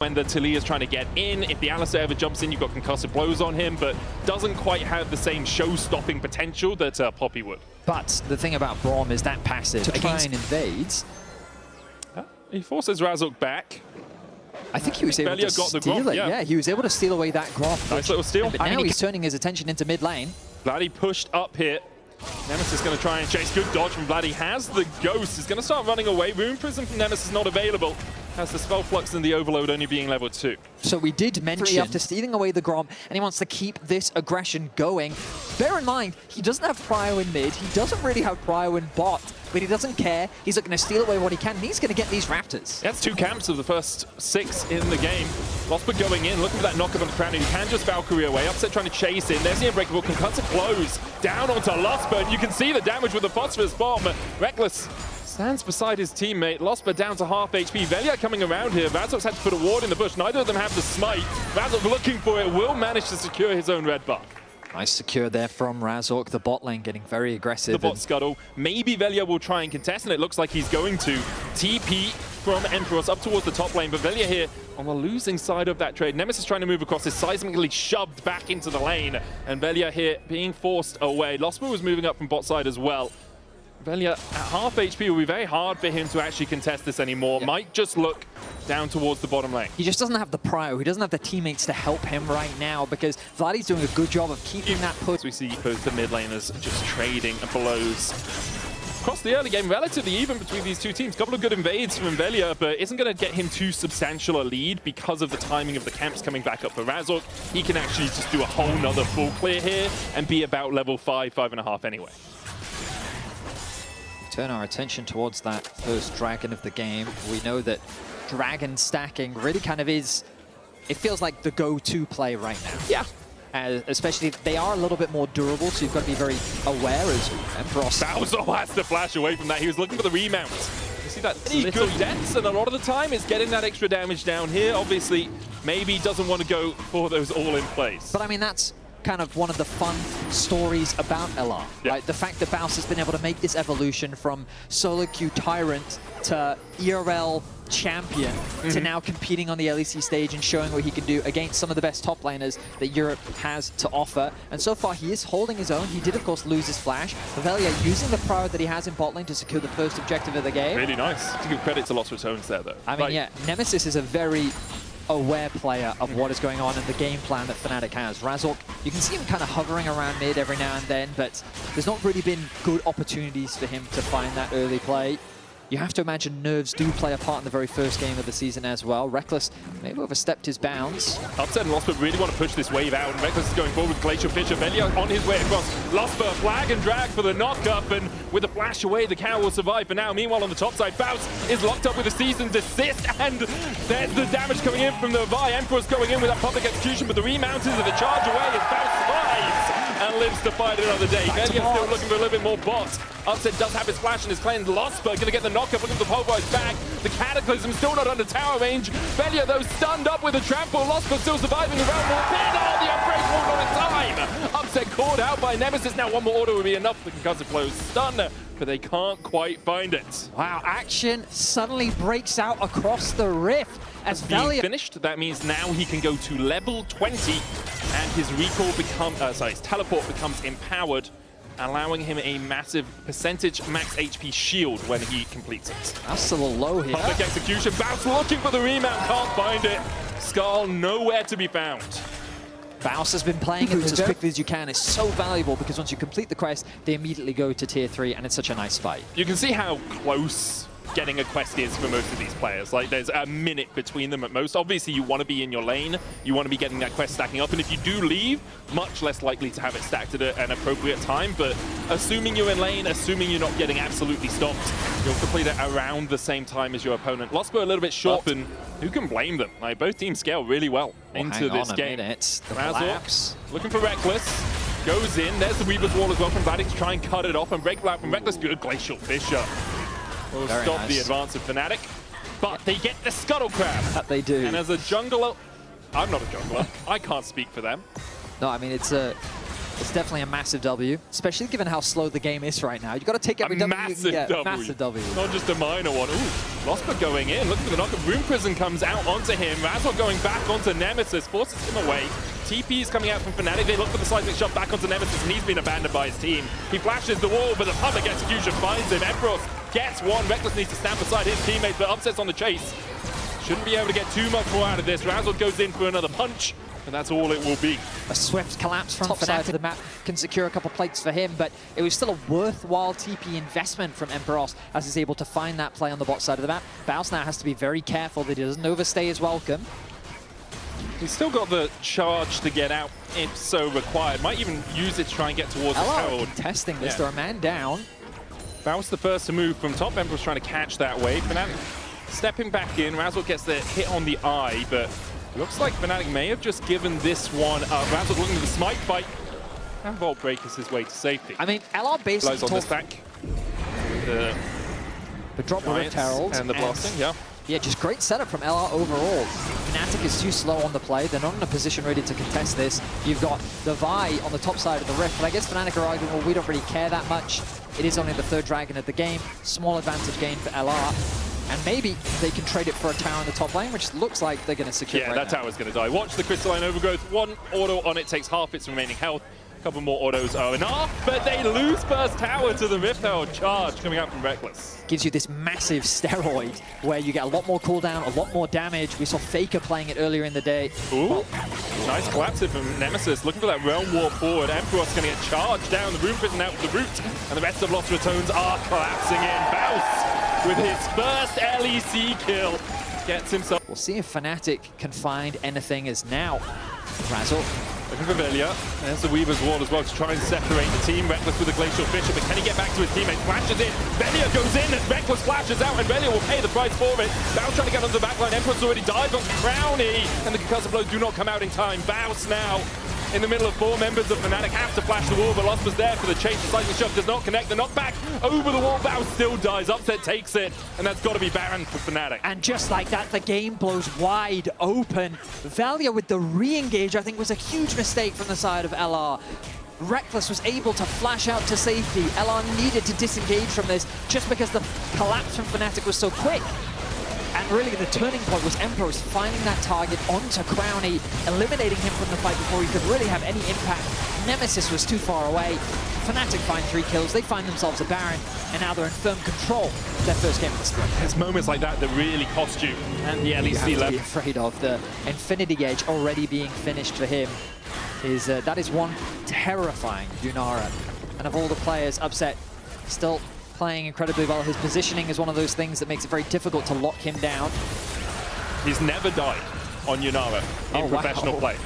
when the Tilly is trying to get in. If the Alistar ever jumps in, you've got concussive blows on him, but doesn't quite have the same show-stopping potential that Poppy would. But the thing about Braum is that passive against invades. He forces Razork back. I think he was able to steal it. Yeah, he was able to steal away that Gromp. Nice little steal. But now he's turning his attention into mid lane. Vladdy pushed up here. Nemesis is going to try and chase. Good dodge from Vladdy. Has the Ghost. Is going to start running away. Rune Prism from Nemesis not available. Has the Spell Flux and the Overload only being level 2. So we did mention after stealing away the Gromp, and he wants to keep this aggression going. Bear in mind, he doesn't have Prio in mid. He doesn't really have Prio in bot, but he doesn't care. He's looking to steal away what he can, and he's going to get these Raptors. That's 2 camps of the first 6 in the game. Losper going in, looking for that knock-up on the crown. He can just Valkyrie away. Upset trying to chase in. There's the Unbreakable. Concussive blows down onto Losper, and you can see the damage with the Phosphorus Bomb. Reckless stands beside his teammate. Losper down to half HP. Velia coming around here. Razork's had to put a ward in the bush. Neither of them have the smite. Razork looking for it. Will manage to secure his own red buff. Nice secure there from Razork. The bot lane getting very aggressive. The bot scuttle. Maybe Velia will try and contest, and it looks like he's going to. TP from Emperor up towards the top lane, but Velia here on the losing side of that trade. Nemesis trying to move across, is seismically shoved back into the lane, and Velia here being forced away. Losper was moving up from bot side as well. Velia at half HP will be very hard for him to actually contest this anymore. Might just look down towards the bottom lane. He just doesn't have the prio. He doesn't have the teammates to help him right now because Vladdy's doing a good job of keeping that push. We see both the mid laners just trading blows. Across the early game, relatively even between these two teams. Couple of good invades from Velia, but isn't going to get him too substantial a lead because of the timing of the camps coming back up for Razork. He can actually just do a whole nother full clear here and be about level 5, 5.5 anyway. Turn our attention towards that first dragon of the game. We know that dragon stacking really kind of is, it feels like the go-to play right now. Yeah. Especially, they are a little bit more durable, so you've got to be very aware as Emperor. Bowser has to flash away from that. He was looking for the remount. You see that little dents, and a lot of the time is getting that extra damage down here. Obviously, maybe doesn't want to go for those all in place. But I mean, that's kind of one of the fun stories about LR, right? The fact that Bowser's been able to make this evolution from solo queue tyrant to ERL champion to now competing on the LEC stage and showing what he can do against some of the best top laners that Europe has to offer. And so far, he is holding his own. He did, of course, lose his flash. Velia using the power that he has in bot lane to secure the first objective of the game. Really nice. To give credit to Lost Ratones there, though. I mean, yeah, Nemesis is a very aware player of what is going on in the game plan that Fnatic has. Razork, you can see him kind of hovering around mid every now and then, but there's not really been good opportunities for him to find that early play. You have to imagine nerves do play a part in the very first game of the season as well. Reckless maybe overstepped his bounds. Upset and Losper really want to push this wave out, and Reckless is going forward with Glacial Fissure. Velia on his way across. Losper flag and drag for the knock-up, and with the flash away, the cow will survive for now. Meanwhile, on the top side, Bounce is locked up with a cease and desist, and there's the damage coming in from the Vi. Emperor's going in with that public execution, but the remount is the charge away as Bounce survives and lives to fight another day. Velia still looking for a little bit more bots. Upset does have his flash and his cleanse. Losper going to get the knock-up, looking for the pulverized back. The Cataclysm still not under tower range. Velia, though, stunned up with a trample. Losper still surviving around more pin. Oh, the Unbreakable not in time. Upset caught out by Nemesis. Now one more order will be enough for concussive blows. Stun, but they can't quite find it. Wow, action suddenly breaks out across the rift as Velia finished. That means now he can go to level 20 and his recall becomes, his teleport becomes empowered, allowing him a massive percentage max HP shield when he completes it. That's a little low here. Public execution, Bounce looking for the remount, can't find it. Skull nowhere to be found. Bounce has been playing it as quickly as you can. It's so valuable because once you complete the quest, they immediately go to tier 3, and it's such a nice fight. You can see how close getting a quest is for most of these players. Like, there's a minute between them at most. Obviously, you want to be in your lane. You want to be getting that quest stacking up. And if you do leave, much less likely to have it stacked at an appropriate time. But assuming you're in lane, assuming you're not getting absolutely stopped, you'll complete it around the same time as your opponent. Losper a little bit short, and who can blame them? Like, both teams scale really well into this game. Razork looking for Reckless. Goes in. There's the Weaver's Wall as well from Fnatic to try and cut it off. And break out from Reckless. Good Glacial Fissure will stop the advance of Fnatic, but they get the Scuttle Crab. That they do. And as a jungler, I'm not a jungler. I can't speak for them. No, I mean, it's a It's definitely a massive W, especially given how slow the game is right now. You've got to take every W you can get. Massive W. Not just a minor one. Ooh, Losper going in. Looking for the knock. Room Prison comes out onto him. Razzle going back onto Nemesis. Forces him away. TP is coming out from Fnatic. They look for the seismic shot back onto Nemesis, and he's been abandoned by his team. He flashes the wall, but the public execution finds him. Emperor gets one. Reckless needs to stand beside his teammates, but Upset's on the chase. Shouldn't be able to get too much more out of this. Razzle goes in for another punch, and that's all it will be. A swift collapse from top side of the map can secure a couple plates for him, but it was still a worthwhile TP investment from Emperos as he's able to find that play on the bot side of the map. Baus now has to be very careful that he doesn't overstay his welcome. He's still got the charge to get out if so required. Might even use it to try and get towards the Herald. Contesting this, they're a man down. Baus the first to move from top. Emperor's trying to catch that wave. Fnatic stepping back in. Razzle gets the hit on the eye, but looks like Fnatic may have just given this one up. Razzle looking to the smite fight, and Vault breaks his way to safety. I mean, LR basically Lies on the stack. The drop of Rift Herald. And the blasting, yeah. Yeah, just great setup from LR overall. Fnatic is too slow on the play. They're not in a position ready to contest this. You've got the Vi on the top side of the Rift, but I guess Fnatic are arguing, well, we don't really care that much. It is only the third dragon of the game. Small advantage gain for LR. And maybe they can trade it for a tower in the top lane, which looks like they're going to secure that tower's going to die. Watch the Crystalline Overgrowth. One auto on it takes half its remaining health. A couple more autos are enough, but they lose first tower to the Rift Herald charge coming out from Reckless. Gives you this massive steroid where you get a lot more cooldown, a lot more damage. We saw Faker playing it earlier in the day. Ooh, nice collapse from Nemesis. Looking for that Realm War forward. Emperor's going to get charged down. The Room Prison out with the root, and the rest of Lost Ratones are collapsing in. Baus with his first LEC kill gets himself. We'll see if Fnatic can find anything as now. Razzle. Looking for Velia. There's the Weaver's Wall as well to try and separate the team. Reckless with the Glacial Fisher, but can he get back to his teammate? Flashes in. Velia goes in as Reckless flashes out, and Velia will pay the price for it. Baus trying to get onto the backline. Emperor's already died on Crowny, and the concussive blows do not come out in time. Baus now in the middle of four members of Fnatic have to flash the wall, but Lost was there for the chase. The seismic shot does not connect. The knockback over the wall. Baus still dies. Upset takes it, and that's got to be Baron for Fnatic. And just like that, the game blows wide open. Velia with the re-engage, I think, was a huge mistake from the side of LR. Reckless was able to flash out to safety. LR needed to disengage from this just because the collapse from Fnatic was so quick. And really the turning point was Emperor's finding that target onto Crowny, eliminating him from the fight before he could really have any impact. Nemesis was too far away. Fnatic find 3 kills, they find themselves a Baron, and now they're in firm control of their first game of the split. It's moments like that that really cost you and the LEC level. level. Be afraid of the Infinity Gauge already being finished for him. That is one terrifying Lunara. And of all the players, Upset still playing incredibly well. His positioning is one of those things that makes it very difficult to lock him down. He's never died on Lunara in professional play.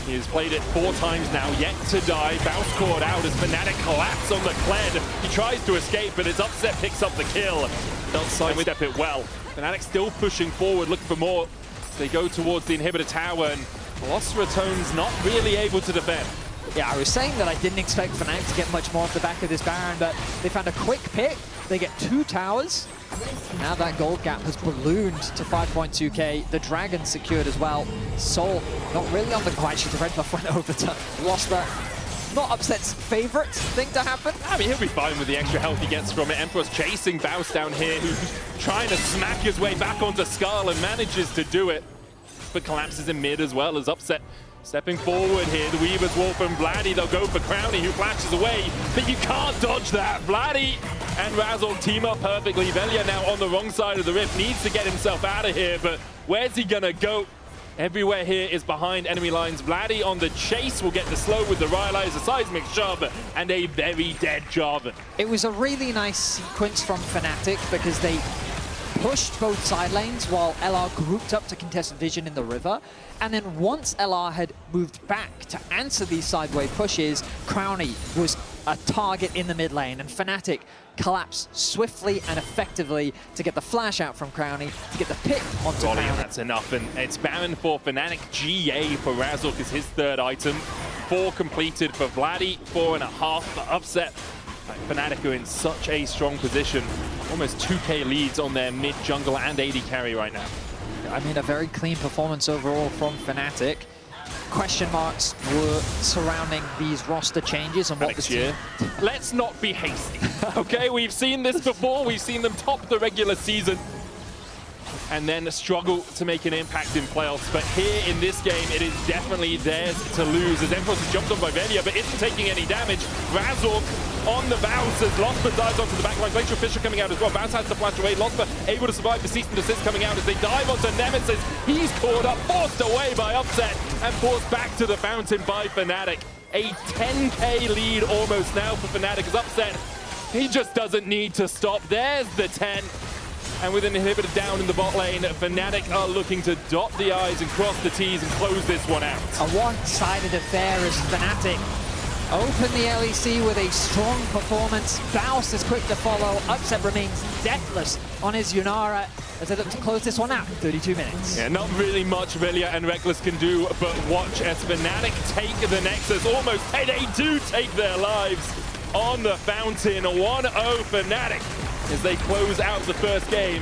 He has played it 4 times now, yet to die. Baus caught out as Fnatic collapse on the Kled. He tries to escape, but his Upset picks up the kill. They'll sidestep it well. Fnatic still pushing forward, looking for more. They go towards the inhibitor tower, and Lost Ratones not really able to defend. Yeah, I was saying that I didn't expect Fnatic to get much more off the back of this Baron, but they found a quick pick. They get 2 towers. Now that gold gap has ballooned to 5.2k. The Dragon secured as well. Soul not really on the quite sheet. The red buff went over to Losper. Not Upset's favorite thing to happen. I mean, he'll be fine with the extra health he gets from it. Emperor's chasing Baus down here, who's trying to smack his way back onto Skull and manages to do it, but collapses in mid as well as Upset. Stepping forward here, the Weaver's Wall from Vladdy. They'll go for Crowny, who flashes away, but you can't dodge that. Vladdy and Razzle team up perfectly. Velia now on the wrong side of the Rift, needs to get himself out of here, but where's he gonna go? Everywhere here is behind enemy lines. Vladdy on the chase will get the slow with the Rylai's, a seismic shove, and a very dead Jarvan. It was a really nice sequence from Fnatic because they pushed both side lanes while LR grouped up to contest Vision in the river. And then once LR had moved back to answer these sideway pushes, Crowny was a target in the mid lane, and Fnatic collapsed swiftly and effectively to get the flash out from Crowny, to get the pick onto Crowny. That's enough, and it's Baron for Fnatic. GA for Razzle is his 3rd item. 4 completed for Vladdy, 4.5 for Upset. Fnatic are in such a strong position. Almost 2k leads on their mid jungle and AD carry right now. I mean, a very clean performance overall from Fnatic. question marks were surrounding these roster changes and what Next the year. Let's not be hasty, okay? We've seen this before. We've seen them top the regular season and then struggle to make an impact in playoffs. But here in this game, it is definitely theirs to lose, as Enforce is jumped on by Velia, but isn't taking any damage. Razork on the bounce as Losper dives onto the backline. Glacial Fisher coming out as well. Bounce has to flash away. Losper able to survive the cease and desist coming out as they dive onto Nemesis. He's caught up, forced away by Upset, and forced back to the fountain by Fnatic. A 10k lead almost now for Fnatic as Upset. He just doesn't need to stop. There's the 10. And with an inhibitor down in the bot lane, Fnatic are looking to dot the I's and cross the T's and close this one out. A one-sided affair as Fnatic open the LEC with a strong performance. Baus is quick to follow. Upset remains deathless on his Yunara as they look to close this one out in 32 minutes. Yeah, not really much Velia and Reckless can do, but watch as Fnatic take the Nexus. Almost, they do take their lives on the fountain. 1-0 Fnatic as they close out the first game.